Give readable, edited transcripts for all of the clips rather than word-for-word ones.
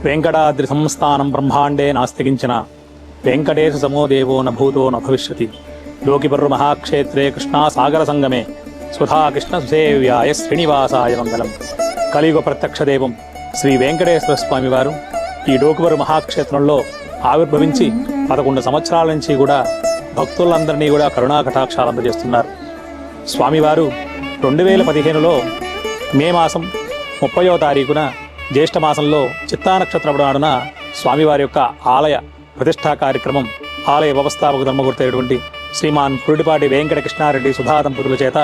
వెంకటాద్రి సంస్థానం బ్రహ్మాండే నాస్తికించిన వెంకటేశ సమోదేవో నభూతో నభవిష్యతి లోకిపర్రు మహాక్షేత్రే కృష్ణా సాగర సంగమే సుధా కృష్ణ సుసేవ్యాయ శ్రీనివాసాయ మంగళం. కలియుగ ప్రత్యక్ష దైవం శ్రీ వెంకటేశ్వర స్వామి వారు ఈ డోకిపర్రు మహాక్షేత్రంలో ఆవిర్భవించి 11 సంవత్సరాల నుంచి కూడా భక్తులందరినీ కూడా కరుణా కటాక్షాలు అందజేస్తున్నారు. స్వామివారు 2015లో మే మాసం 30వ తారీఖున జ్యేష్ఠ మాసంలో చిత్తా నక్షత్రం నాడున స్వామివారి యొక్క ఆలయ ప్రతిష్టా కార్యక్రమం ఆలయ వ్యవస్థాపక ధర్మకర్త అయినటువంటి శ్రీమాన్ పురుడిపాటి వెంకట కృష్ణారెడ్డి సుధా దంపతుల చేత,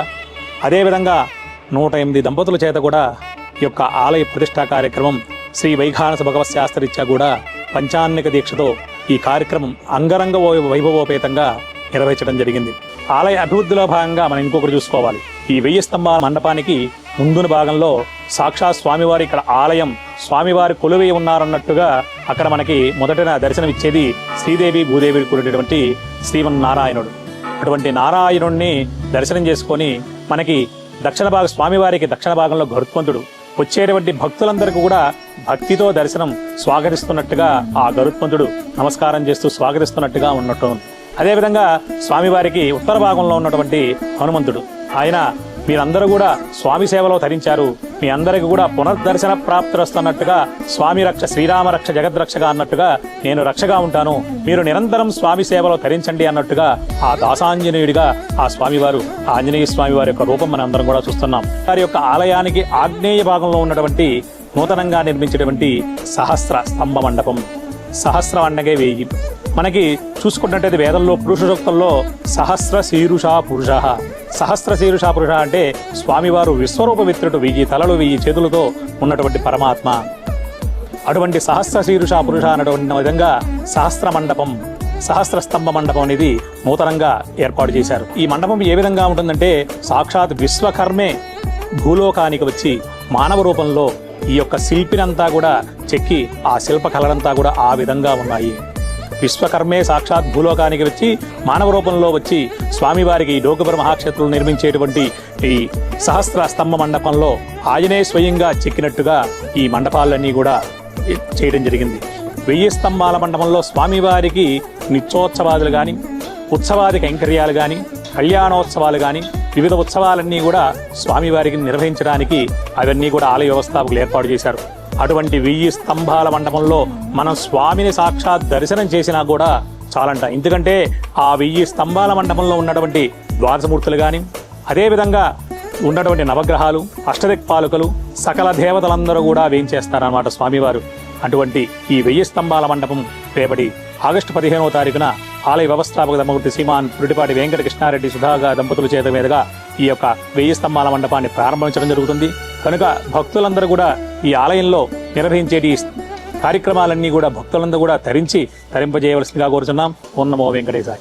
అదేవిధంగా 108 దంపతుల చేత కూడా ఈ యొక్క ఆలయ ప్రతిష్టా కార్యక్రమం శ్రీ వైఖానస భగవత్ శాస్త్రరీత్యా కూడా పంచాన్నిక దీక్షతో ఈ కార్యక్రమం అంగరంగ వైభవోపేతంగా నిర్వహించడం జరిగింది. ఆలయ అభివృద్ధిలో భాగంగా మనం ఇంకొకటి చూసుకోవాలి. ఈ 1000 స్తంభాల మండపానికి ముందున భాగంలో సాక్షాత్ స్వామివారి ఇక్కడ ఆలయం స్వామివారి కొలువై ఉన్నారన్నట్టుగా అక్కడ మనకి మొదటన దర్శనమిచ్చేది శ్రీదేవి భూదేవి కూడినటువంటి శ్రీమన్నారాయణుడు. అటువంటి నారాయణుడిని దర్శనం చేసుకొని మనకి దక్షిణ భాగం స్వామివారికి దక్షిణ భాగంలో గరుత్మంతుడు వచ్చేటువంటి భక్తులందరికీ కూడా భక్తితో దర్శనం స్వాగతిస్తున్నట్టుగా ఆ గరుత్మంతుడు నమస్కారం చేస్తూ స్వాగతిస్తున్నట్టుగా ఉన్నట్టు. అదేవిధంగా స్వామివారికి ఉత్తర భాగంలో ఉన్నటువంటి హనుమంతుడు, ఆయన మీరందరూ కూడా స్వామి సేవలో తరించారు, మీ అందరికీ కూడా పునర్దర్శన ప్రాప్తిరస్తున్నట్టుగా స్వామి రక్ష శ్రీరామ రక్ష జగద్రక్షగా అన్నట్టుగా నేను రక్షగా ఉంటాను, మీరు నిరంతరం స్వామి సేవలో తరించండి అన్నట్టుగా ఆ దాసాంజనేయుడిగా ఆ స్వామివారు ఆంజనేయ స్వామి వారి యొక్క రూపం మనం అందరం కూడా చూస్తున్నాం. వారి యొక్క ఆలయానికి ఆగ్నేయ భాగంలో ఉన్నటువంటి నూతనంగా నిర్మించినటువంటి సహస్ర స్తంభ మండపం. సహస్రం అనగా 1000. మనకి చూసుకున్నట్టయితే వేదంలో పురుష సూక్తంలో సహస్ర శీరుషా పురుష, సహస్ర శీరుషా పురుష అంటే స్వామివారు విశ్వరూప విత్రుడు, 1000 తలలు 1000 చేతులతో ఉన్నటువంటి పరమాత్మ. అటువంటి సహస్ర శీరుషా పురుష అన్నటువంటి విధంగా సహస్ర మండపం, సహస్ర స్తంభ మండపం అనేది నూతనంగా ఏర్పాటు చేశారు. ఈ మండపం ఏ విధంగా ఉంటుందంటే సాక్షాత్ విశ్వకర్మే భూలోకానికి వచ్చి మానవ రూపంలో ఈ యొక్క శిల్పినంతా కూడా చెక్కి ఆ శిల్పకళలంతా కూడా ఆ విధంగా ఉన్నాయి. విశ్వకర్మే సాక్షాత్ భూలోకానికి వచ్చి మానవ రూపంలో వచ్చి స్వామివారికి డోకిపర్రు మహాక్షేత్రంలో నిర్మించేటువంటి ఈ సహస్ర స్తంభ మండపంలో ఆయనే స్వయంగా చెక్కినట్టుగా ఈ మండపాలన్నీ కూడా చేయడం జరిగింది. 1000 స్తంభాల మండపంలో స్వామివారికి నిత్యోత్సవాదులు కానీ, ఉత్సవాది కైంకర్యాలు కానీ, కళ్యాణోత్సవాలు కానీ, వివిధ ఉత్సవాలన్నీ కూడా స్వామివారికి నిర్వహించడానికి అవన్నీ కూడా ఆలయ వ్యవస్థాపకులు ఏర్పాటు చేశారు. అటువంటి 1000 స్తంభాల మండపంలో మనం స్వామిని సాక్షాత్ దర్శనం చేసినా కూడా చాలంట. ఎందుకంటే ఆ 1000 స్తంభాల మండపంలో ఉన్నటువంటి ద్వాదశమూర్తులు కానీ, అదేవిధంగా ఉన్నటువంటి నవగ్రహాలు, అష్టదిక్పాలకులు, సకల దేవతలందరూ కూడా వేయించేస్తారన్నమాట స్వామివారు. అటువంటి ఈ 1000 స్తంభాల మండపం రేపటి ఆగస్టు 15వ తారీఖున ఆలయ వ్యవస్థాపక ధర్మకర్త శ్రీమాన్ పురుడిపాటి వెంకట కృష్ణారెడ్డి సుధాగా దంపతుల చేత మీదుగా ఈ యొక్క 1000 స్తంభాల మండపాన్ని ప్రారంభించడం జరుగుతుంది. కనుక భక్తులందరూ కూడా ఈ ఆలయంలో నిర్వహించేటి కార్యక్రమాలన్నీ కూడా భక్తులందరూ కూడా తరింపజేయవలసిందిగా కోరుచున్నాం. ఓం నమో వెంకటేశాయ.